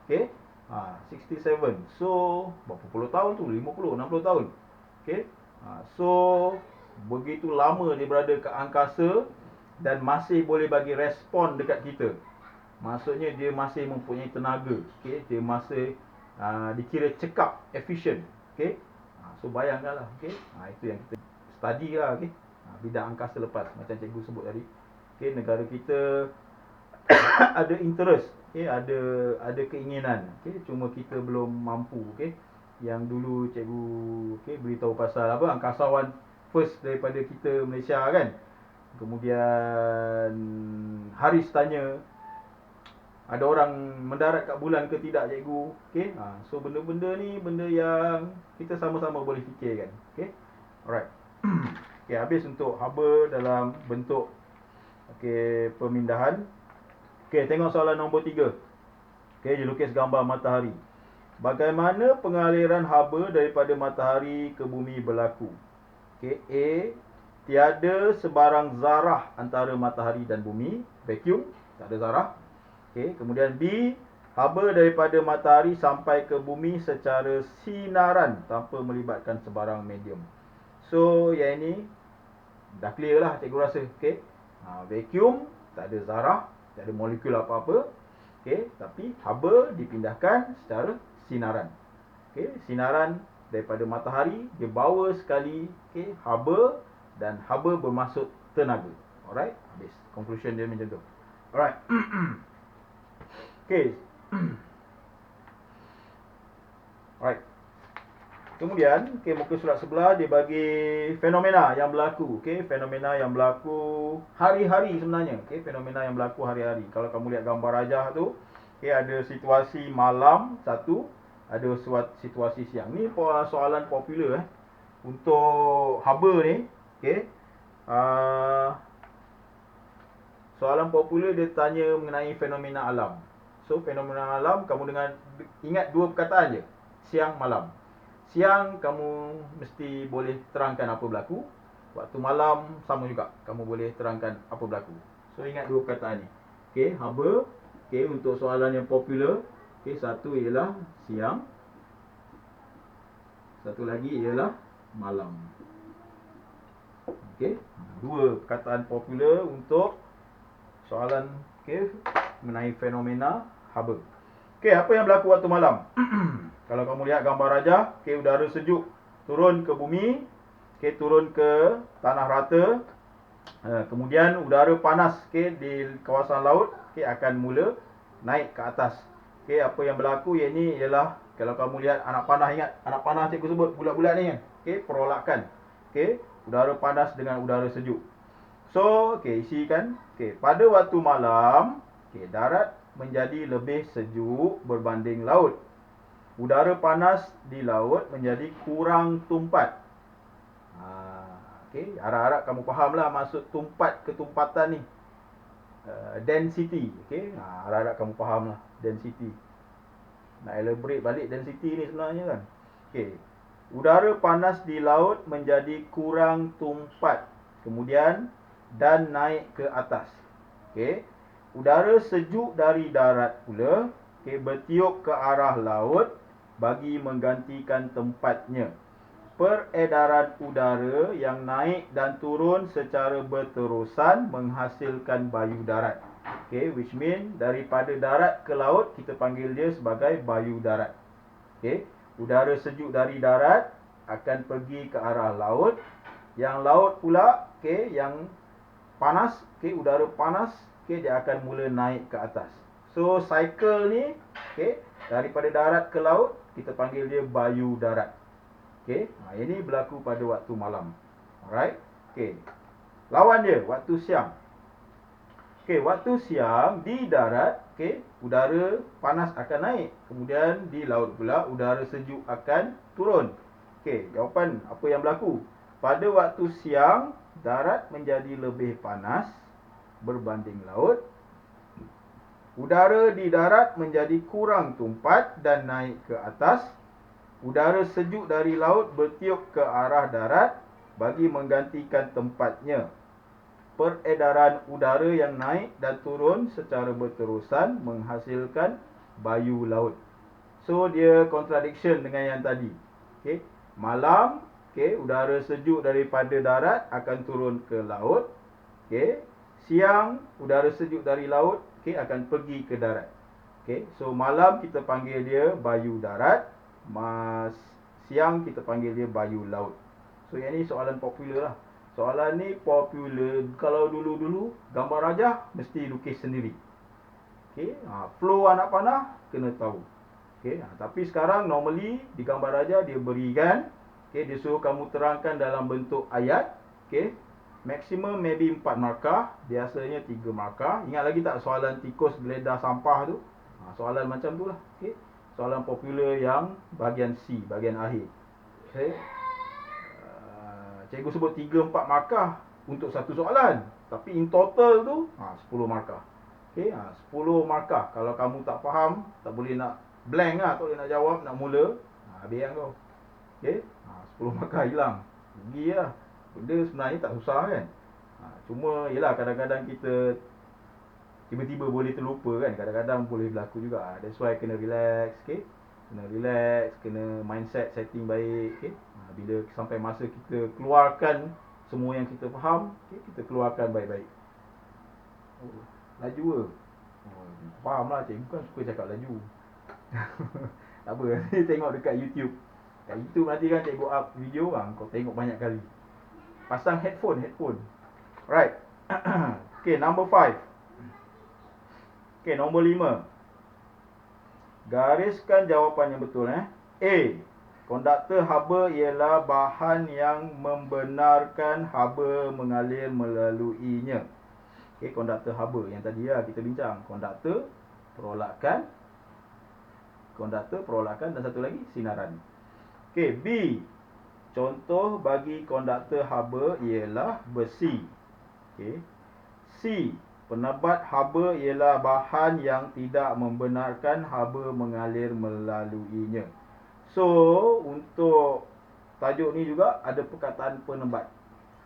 Okey. 67. So, berapa puluh tahun tu? 50, 60 tahun. Okey. So, begitu lama dia berada ke angkasa dan masih boleh bagi respon dekat kita. Maksudnya dia masih mempunyai tenaga. Okey, dia masih dikira cekap, efisien. Okey. So bayangkanlah, okey. Itu yang kita study lah, okey. Bidang angkasa lepas macam cikgu sebut tadi. Okey, negara kita ada interest, okey, ada keinginan, okey, cuma kita belum mampu, okey. Yang dulu cikgu okey beritahu pasal apa, angkasawan first daripada kita Malaysia kan. Kemudian Haris tanya ada orang mendarat kat bulan ke tidak cikgu, okey. So benda-benda ni benda yang kita sama-sama boleh fikirkan, okey. Alright. Okey, habis untuk haba dalam bentuk okey pemindahan. Okey, tengok soalan nombor 3. Okey, dilukis gambar matahari. Bagaimana pengaliran haba daripada matahari ke bumi berlaku? Okey, A, tiada sebarang zarah antara matahari dan bumi, vacuum, tak ada zarah. Okey, kemudian B, haba daripada matahari sampai ke bumi secara sinaran tanpa melibatkan sebarang medium. So, yang ini dah clear lah cikgu rasa. Okey. Vacuum, tak ada zarah, tak ada molekul apa-apa. Okey, tapi haba dipindahkan secara sinaran. Okey, sinaran daripada matahari dia bawa sekali, okey, haba, dan haba bermaksud tenaga. Alright, habis. Conclusion dia macam tu. Alright. Okey. Alright. Kemudian, okey, muka surat sebelah dia bagi fenomena yang berlaku, okey, fenomena yang berlaku hari-hari sebenarnya, okey, fenomena yang berlaku hari-hari. Kalau kamu lihat gambar rajah tu, okey, ada situasi malam satu, ada situasi siang. Ni soalan popular untuk haba ni, okey. Soalan popular dia tanya mengenai fenomena alam. So, fenomena alam kamu ingat dua perkataan je, siang malam. Siang kamu mesti boleh terangkan apa berlaku. Waktu malam sama juga, kamu boleh terangkan apa berlaku. So ingat dua perkataan ni. Okey, haba. Okey, untuk soalan yang popular, okey, satu ialah siang. Satu lagi ialah malam. Okey, dua perkataan popular untuk soalan, okey, mengenai fenomena haba. Okey, apa yang berlaku waktu malam? Kalau kamu lihat gambar rajah, okey, udara sejuk turun ke bumi, okey, turun ke tanah rata. Kemudian udara panas, okey, di kawasan laut, okey, akan mula naik ke atas. Okey, apa yang berlaku ini ialah kalau kamu lihat anak panah, ingat anak panah cikgu sebut bulat-bulat ni kan. Okey, perolakan. Okey, udara panas dengan udara sejuk. So, okey, isikan. Okey, pada waktu malam, okey, darat menjadi lebih sejuk berbanding laut. Udara panas di laut menjadi kurang tumpat. Okey, harap-harap kamu fahamlah maksud tumpat ketumpatan ni. Density, okey. Harap-harap kamu fahamlah density. Nak elaborate balik density ni sebenarnya kan. Okey. Udara panas di laut menjadi kurang tumpat. Kemudian dan naik ke atas. Okey. Udara sejuk dari darat pula, okey, bertiup ke arah laut bagi menggantikan tempatnya. Peredaran udara yang naik dan turun secara berterusan menghasilkan bayu darat. Okay, which mean daripada darat ke laut kita panggil dia sebagai bayu darat. Okay, udara sejuk dari darat akan pergi ke arah laut. Yang laut pula, okay, yang panas, okay, udara panas, okay, dia akan mula naik ke atas. So cycle ni, okay, daripada darat ke laut kita panggil dia bayu darat. Okey, ini berlaku pada waktu malam. Alright. Okey. Lawan dia waktu siang. Okey, waktu siang di darat, okey, udara panas akan naik. Kemudian di laut pula udara sejuk akan turun. Okey, jawapan apa yang berlaku? Pada waktu siang, darat menjadi lebih panas berbanding laut. Udara di darat menjadi kurang tumpat dan naik ke atas. Udara sejuk dari laut bertiup ke arah darat bagi menggantikan tempatnya. Peredaran udara yang naik dan turun secara berterusan menghasilkan bayu laut. So dia contradiction dengan yang tadi. Okay. Malam, okay, udara sejuk daripada darat akan turun ke laut. Okay. Siang, udara sejuk dari laut, okay, akan pergi ke darat. Okay. So malam kita panggil dia bayu darat. Siang kita panggil dia bayu laut. So yang ni soalan popular lah. Soalan ni popular. Kalau dulu-dulu gambar rajah mesti lukis sendiri. Okey, flow anak panah kena tahu. Okey, tapi sekarang normally di gambar rajah dia berikan, okey, dia suruh kamu terangkan dalam bentuk ayat. Okey, maksimum maybe 4 markah, biasanya 3 markah. Ingat lagi tak soalan tikus geledah sampah tu? Soalan macam tu lah. Okey, soalan popular yang bahagian C, bahagian akhir. Okey, cikgu sebut 3-4 markah untuk satu soalan. Tapi in total tu 10 markah. Okey, 10 markah. Kalau kamu tak faham, tak boleh nak blank lah, tak boleh nak jawab, nak mula, habis yang kau. Okey, 10 markah hilang. Rugi lah. Benda sebenarnya tak susah kan. Cuma yelah kadang-kadang kita tiba-tiba boleh terlupa kan. Kadang-kadang boleh berlaku juga. That's why kena relax, okey. Kena relax, kena mindset setting baik, okey. Bila sampai masa kita keluarkan semua yang kita faham, okay, kita keluarkan baik-baik. Laju ke? Faham lah, cikgu kan suka cakap laju. Tak apa, nanti tengok dekat YouTube. Kat YouTube nanti kan cikgu up video, kau tengok banyak kali. Pasang headphone. Right. Okay, number 5. Okay, nombor 5. Gariskan jawapan yang betul. A. Konduktor haba ialah bahan yang membenarkan haba mengalir melaluinya. Okay, konduktor haba yang tadi lah kita bincang. Konduktor, perolakan dan satu lagi sinaran. Okay, B. Contoh bagi konduktor haba ialah besi. Okay. C. Penebat haba ialah bahan yang tidak membenarkan haba mengalir melaluinya. So, untuk tajuk ni juga ada perkataan penebat.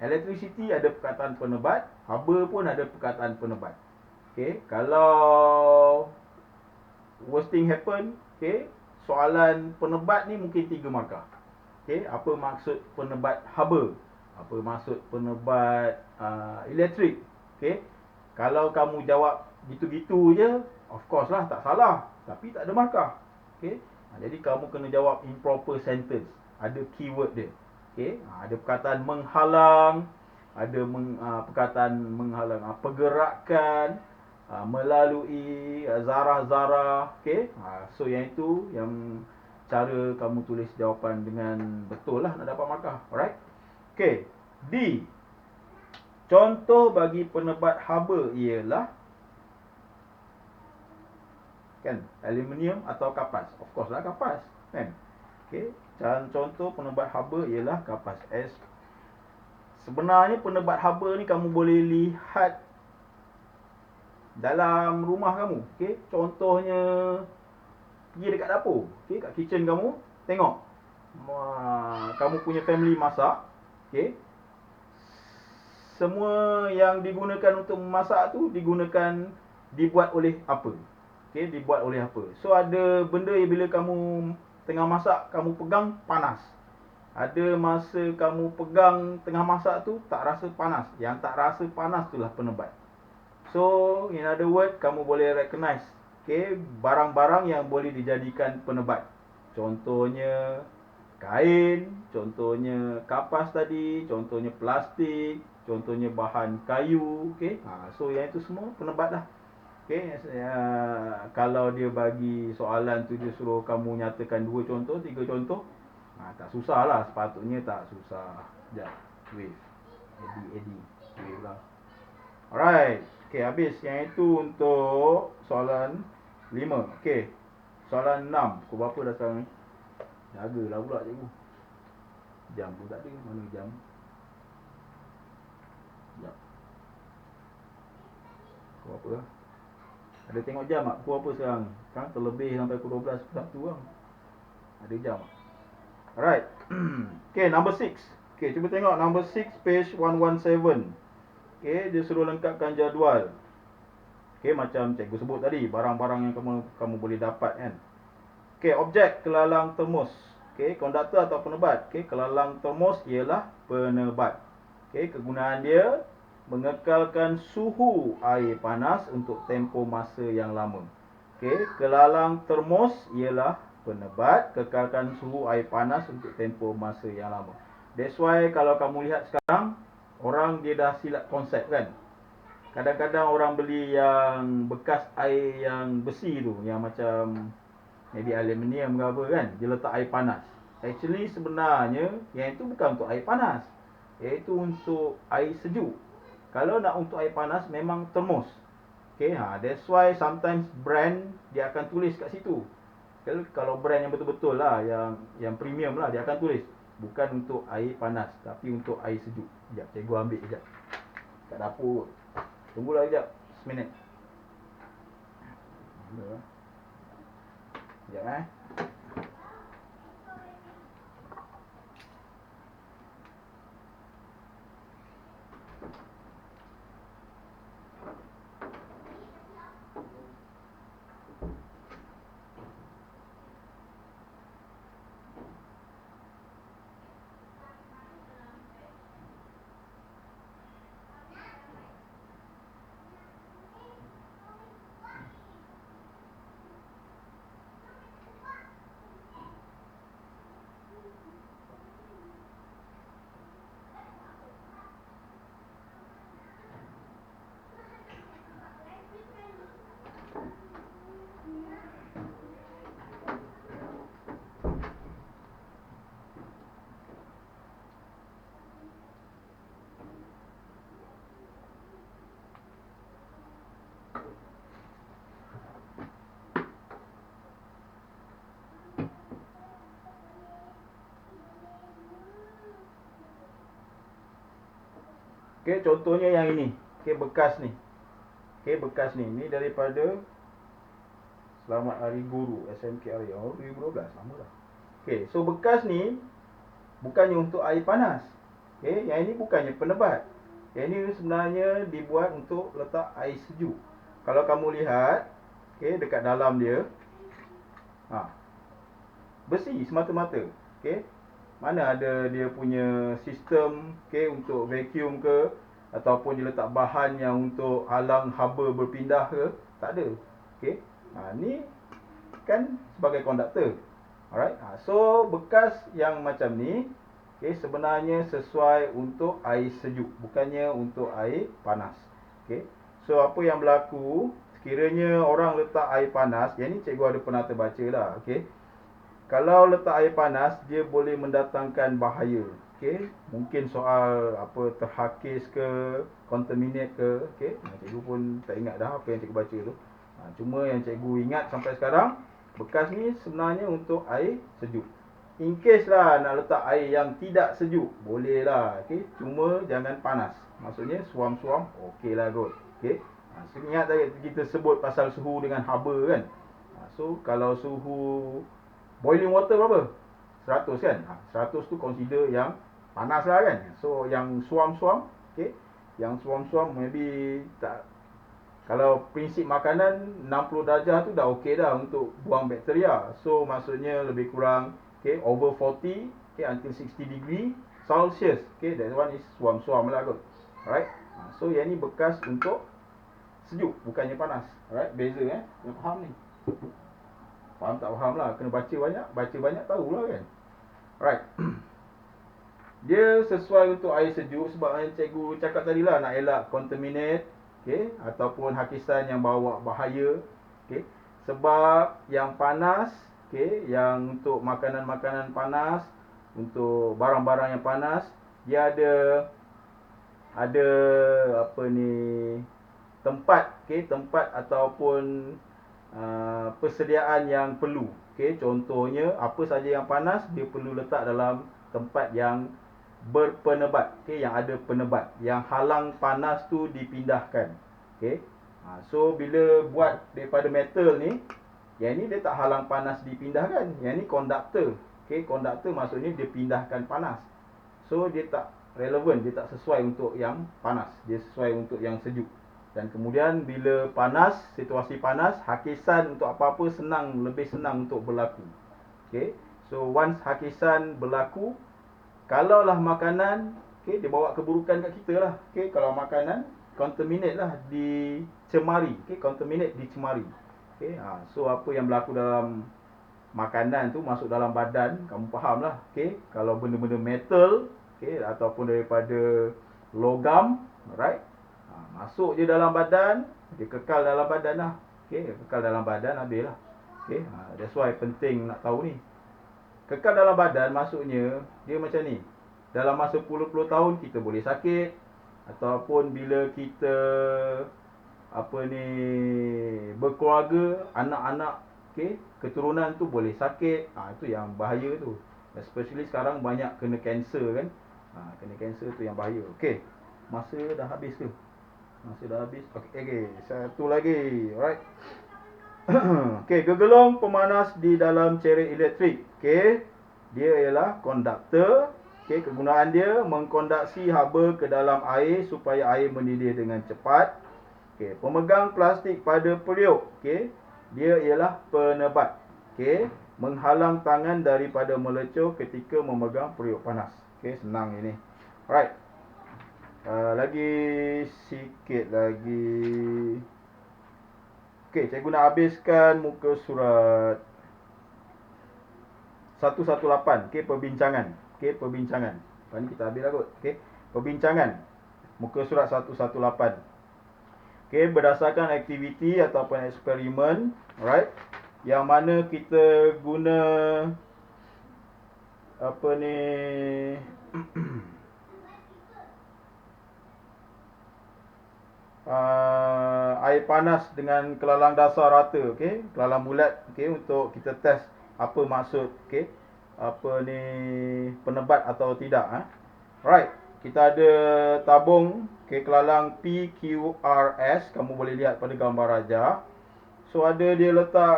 Electricity ada perkataan penebat, haba pun ada perkataan penebat. Okay, kalau worst thing happen, okay, soalan penebat ni mungkin 3 markah. Okay, apa maksud penebat haba? Apa maksud penebat elektrik? Okay, kalau kamu jawab gitu-gitu je, of course lah tak salah, tapi tak ada markah. Okay, jadi kamu kena jawab improper sentence. Ada keyword dia. Okay, ada perkataan menghalang, ada perkataan menghalang, pergerakan, melalui, zarah-zarah. Okay, so yang itu yang cara kamu tulis jawapan dengan betul lah nak dapat markah. Alright. Okay, D. Contoh bagi penebat haba ialah kan, aluminium atau kapas. Of course lah kapas, kan. Okey, contoh penebat haba ialah kapas. Sebenarnya penebat haba ni kamu boleh lihat dalam rumah kamu. Okey, contohnya pergi dekat dapur, okey, kat kitchen kamu, tengok. Kamu punya family masak, okey. Semua yang digunakan untuk memasak tu dibuat oleh apa? Okay, dibuat oleh apa? So ada benda yang bila kamu tengah masak, kamu pegang panas. Ada masa kamu pegang tengah masak tu tak rasa panas. Yang tak rasa panas itulah penebat. So in other word, kamu boleh recognize, okay, barang-barang yang boleh dijadikan penebat. Contohnya kain, contohnya kapas tadi, contohnya plastik, contohnya bahan kayu, okay. So yang itu semua penebat lah. Okay, kalau dia bagi soalan tu dia suruh kamu nyatakan 2 contoh, 3 contoh, tak susah lah, sepatutnya tak susah. Sekejap, wait. Edi. Okey pula. Alright. Okey, habis yang itu untuk soalan 5. Okey. Soalan 6. Pukul berapa dah sekarang ni? Jagalah pula cikgu. Jam pun tak ada. Mana jam? Sekejap. Pukul berapa lah? Ada tengok jam tak? Pukul apa sekarang? Sekarang terlebih sampai pukul 12.1 lah. Ada jam tak? Alright. Okay, number 6. Okay, cuba tengok number 6, page 117. Okay, dia suruh lengkapkan jadual. Okay, macam cikgu sebut tadi, barang-barang yang kamu boleh dapat kan. Okay, objek kelalang termos. Okay, konduktor atau penebat. Okay, kelalang termos ialah penebat. Okay, kegunaan dia mengekalkan suhu air panas untuk tempoh masa yang lama. Okay, kelalang termos ialah penebat, kekalkan suhu air panas untuk tempoh masa yang lama. That's why kalau kamu lihat sekarang, orang dia dah silap konsep kan. Kadang-kadang orang beli yang bekas air yang besi tu, yang macam maybe aluminium ke apa kan, dia letak air panas. Actually sebenarnya yang itu bukan untuk air panas, iaitu untuk air sejuk. Kalau nak untuk air panas memang termos. Okay, that's why sometimes brand dia akan tulis kat situ. Kalau brand yang betul-betul lah, yang premium lah, dia akan tulis bukan untuk air panas, tapi untuk air sejuk. Sekejap, cikgu ambil sekejap kat dapur. Tunggulah sekejap, seminit. Sekejap Okay, contohnya yang ini. Okay, bekas ni. Okay, bekas ni. Ni daripada Selamat Hari Guru SMKRA 2012. Lama dah. Okay, so bekas ni bukannya untuk air panas. Okay, yang ini bukannya penebat. Yang ini sebenarnya dibuat untuk letak air sejuk. Kalau kamu lihat, okay, dekat dalam dia, besi semata-mata. Okay, mana ada dia punya sistem, okay, untuk vacuum ke, ataupun dia letak bahan yang untuk halang haba berpindah ke, tak ada. Okay, ni kan sebagai konduktor. Alright, so bekas yang macam ni, okay, sebenarnya sesuai untuk air sejuk, bukannya untuk air panas. Okay, so apa yang berlaku, sekiranya orang letak air panas, yang ni cikgu ada pernah terbaca lah. Okay, kalau letak air panas, dia boleh mendatangkan bahaya. Okay, mungkin soal apa, terhakis ke, contaminate ke. Okay, cikgu pun tak ingat dah apa yang cikgu baca tu. Cuma yang cikgu ingat sampai sekarang, bekas ni sebenarnya untuk air sejuk. In case lah nak letak air yang tidak sejuk, boleh lah. Okay, cuma jangan panas. Maksudnya suam-suam, okey lah kot. Okay, so ingat tadi kita sebut pasal suhu dengan haba kan. So kalau suhu boiling water berapa? 100 kan? 100 tu consider yang panas lah kan? So yang suam-suam, okay, yang suam-suam maybe tak. Kalau prinsip makanan 60 darjah tu dah okey dah untuk buang bakteria. So maksudnya lebih kurang, okay, over 40, okay, until 60 degree Celsius. Okay, that one is suam-suam lah kot. Alright. So yang ni bekas untuk sejuk, bukannya panas. Alright, beza yang faham ni. Faham tak faham lah, kena baca banyak tahulah kan. Alright. Dia sesuai untuk air sejuk sebab yang cikgu cakap tadi lah, nak elak contaminate, okay, ataupun hakisan yang bawa bahaya. Okay, sebab yang panas, okay, yang untuk makanan-makanan panas, untuk barang-barang yang panas, dia ada ada apa ni tempat, okey, tempat ataupun persediaan yang perlu. Okey, contohnya apa saja yang panas dia perlu letak dalam tempat yang berpenebat, okey, yang ada penebat, yang halang panas tu dipindahkan. Okey. So bila buat daripada metal ni, yang ni dia tak halang panas dipindahkan. Yang ni konduktor. Okey, konduktor maksudnya dia pindahkan panas. So dia tak relevan, dia tak sesuai untuk yang panas, dia sesuai untuk yang sejuk. Dan kemudian bila panas, situasi panas, hakisan untuk apa-apa lebih senang untuk berlaku. Okay. So once hakisan berlaku, kalaulah makanan, okay, dia bawa keburukan kat kita lah. Okay, kalau makanan, contaminate lah, dicemari. Okay, contaminate, dicemari. Okay, so apa yang berlaku dalam makanan tu masuk dalam badan, kamu faham lah. Okay, kalau benda-benda metal, okay, ataupun daripada logam, alright, masuk je dalam badan, dia kekal dalam badan lah. Okay, kekal dalam badan, habis lah. Okay, that's why penting nak tahu ni. Kekal dalam badan maksudnya, dia macam ni. Dalam masa puluh-puluh tahun kita boleh sakit, ataupun bila kita apa ni berkeluarga, anak-anak, okay, keturunan tu boleh sakit. Itu yang bahaya tu. Especially sekarang banyak kena kanser kan. Kena kanser tu yang bahaya. Okay, masa dah habis ke? Masa dah habis. Okay, satu lagi. Alright. Okay, gegelong pemanas di dalam cairan elektrik. Okay, dia ialah konduktor. Okay, kegunaan dia mengkonduksi haba ke dalam air supaya air mendidih dengan cepat. Okay, pemegang plastik pada periuk. Okay, dia ialah penebat. Okay, menghalang tangan daripada melecur ketika memegang periuk panas. Okay, senang ini. Alright. Lagi sikit lagi. Okey, cikgu nak habiskan muka surat 118. Okey, perbincangan. Okey, perbincangan. Lepas ni kita habis lah kot. Okey, perbincangan. Muka surat 118. Okey, berdasarkan aktiviti ataupun eksperimen, alright, yang mana kita guna apa ni air panas dengan kelalang dasar rata, okey, kelalang bulat, okey, untuk kita test apa maksud, okey, apa ni penebat atau tidak. Right, kita ada tabung, okey, kelalang PQRS, kamu boleh lihat pada gambar raja. So ada dia letak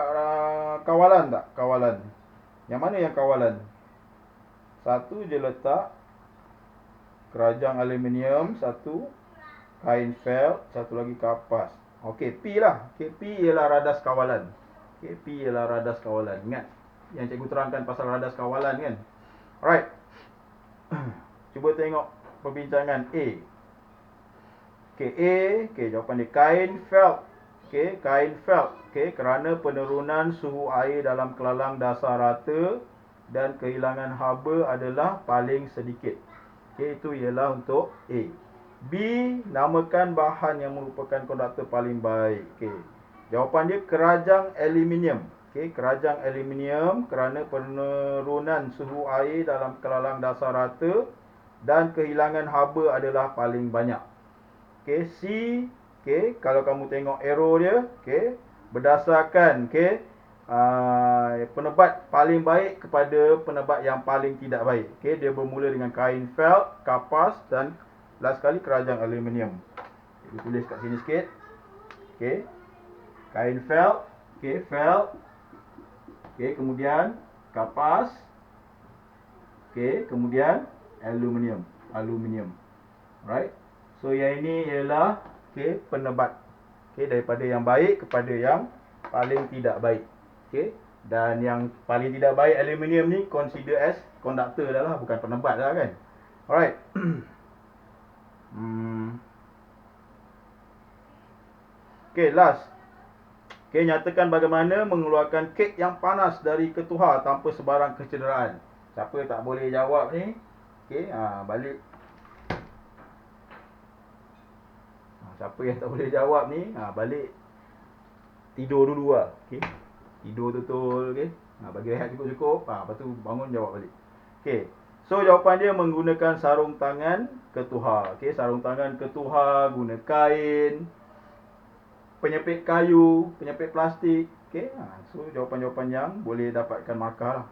kawalan tak? Kawalan. Yang mana yang kawalan? Satu je letak kerajang aluminium, satu kain felt, satu lagi kapas. Okey, P lah. Okey, P ialah radas kawalan. Okey, P ialah radas kawalan. Ingat yang cikgu terangkan pasal radas kawalan kan? Alright. Cuba tengok perbincangan A. Okey, A, okey, jawapan dia kain felt. Okey, kain felt. Okey, kerana penurunan suhu air dalam kelalang dasar rata dan kehilangan haba adalah paling sedikit. Okey, itu ialah untuk A. B, namakan bahan yang merupakan konduktor paling baik. Okey, jawapan dia kerajang aluminium. Okey, kerajang aluminium kerana penurunan suhu air dalam kelalang dasar rata dan kehilangan haba adalah paling banyak. Okey, C, okey, kalau kamu tengok arrow dia, okey, berdasarkan, okey, penebat paling baik kepada penebat yang paling tidak baik. Okey, dia bermula dengan kain felt, kapas dan last sekali kerajang aluminium. Kita tulis kat sini sikit. Okey, kain felt, okey, felt. Okey, kemudian kapas. Okey, kemudian aluminium, aluminium. Right? So yang ini ialah, okey, penebat. Okey, daripada yang baik kepada yang paling tidak baik. Okey, dan yang paling tidak baik aluminium ni consider as konduktor dah lah, bukan penebat dah kan. Alright. Okey, last. Okey, nyatakan bagaimana mengeluarkan kek yang panas dari ketuhar tanpa sebarang kecederaan. Siapa tak boleh jawab ni? Okey, balik. Siapa yang tak boleh jawab ni, balik tidur dulu lah. Okey, tidur betul, okey. Bagi rehat cukup-cukup, lepas tu bangun jawab balik. Okey, So jawapan dia menggunakan sarung tangan ketuha. Okey, sarung tangan ketuha, guna kain, penyepit kayu, penyepit plastik. Okey, so jawapan-jawapan yang boleh dapatkan markah lah.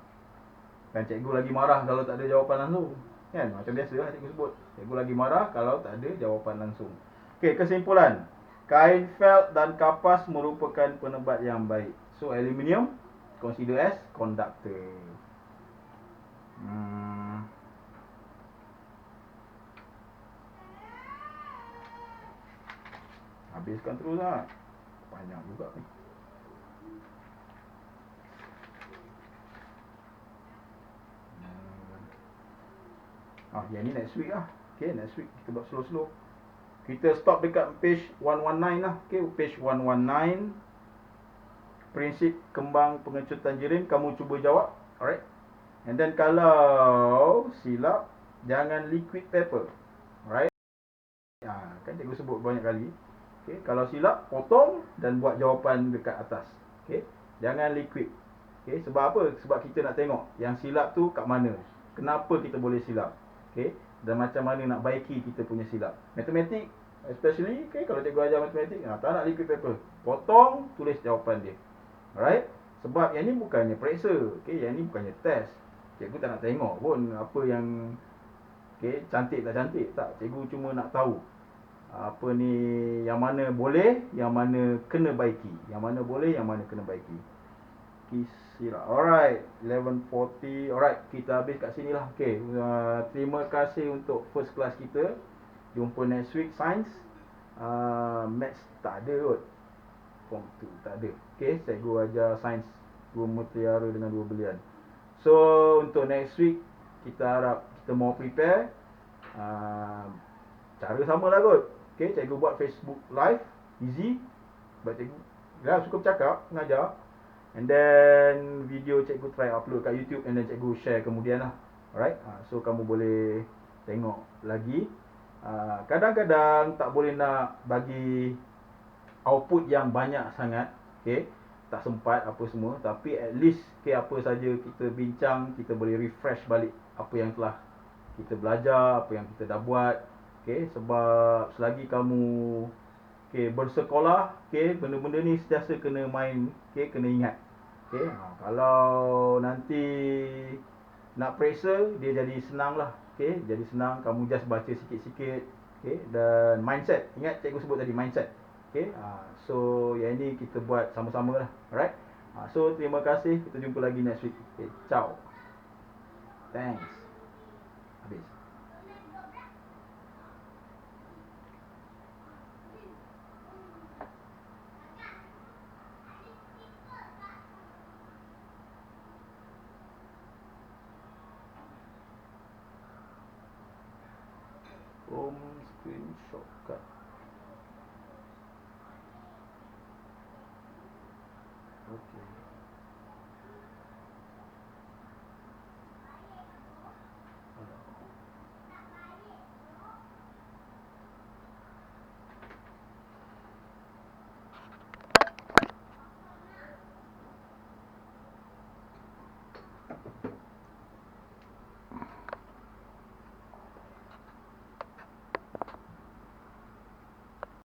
Dan cikgu lagi marah kalau tak ada jawapan langsung. Kan? Macam biasa lah cikgu sebut. Cikgu lagi marah kalau tak ada jawapan langsung. Okey, kesimpulan. Kain felt dan kapas merupakan penebat yang baik. So aluminium consider as conductor. Habiskan terus lah. Panjang juga ni. Yang ni next week lah. Okay, next week kita buat slow-slow. Kita stop dekat page 119 lah. Okay, page 119. Prinsip kembang pengecut tangerine, kamu cuba jawab. Alright. And then kalau silap, jangan liquid paper. Alright. Kan cikgu sebut banyak kali. Okay, kalau silap, potong dan buat jawapan dekat atas. Okay, jangan liquid. Okay, sebab apa? Sebab kita nak tengok yang silap tu kat mana. Kenapa kita boleh silap. Okay, dan macam mana nak baiki kita punya silap. Matematik, especially, okay, kalau cikgu ajar matematik, tak nak liquid paper. Potong, tulis jawapan dia. Alright. Sebab yang ni bukannya periksa. Okay, yang ni bukannya test. Cikgu tak nak tengok pun apa yang cantik tak cantik. Tak, cikgu cuma nak tahu apa ni, yang mana boleh, yang mana kena baiki. Yang mana boleh, yang mana kena baiki. Kisira. Alright, 11:40. Alright, kita habis kat sini lah. Okay, terima kasih untuk first class kita. Jumpa next week. Science, maths tak ada kot. Form 2 tak ada. Okay, cikgu ajar science 2 mutiara dengan 2 belian. So untuk next week, kita harap kita mau prepare. Cara sama lah kot. Okay, cikgu buat Facebook live, easy. Sebab cikgu suka bercakap, mengajar. And then video cikgu try upload kat YouTube, and then cikgu share kemudian lah. Alright, so kamu boleh tengok lagi. Kadang-kadang tak boleh nak bagi output yang banyak sangat. Okay, tak sempat apa semua. Tapi at least, okay, apa saja kita bincang, kita boleh refresh balik apa yang telah kita belajar, apa yang kita dah buat. Okay, sebab selagi kamu bersekolah, benda-benda ni sentiasa kena main, kena ingat. Kalau nanti nak periksa, dia jadi senang lah. Jadi senang, kamu just baca sikit-sikit. Dan mindset, ingat cikgu sebut tadi mindset. So yang ini kita buat sama-sama lah. Alright. So terima kasih, kita jumpa lagi next week. Ciao. Thanks. Habis. Home screen shortcut. Okay.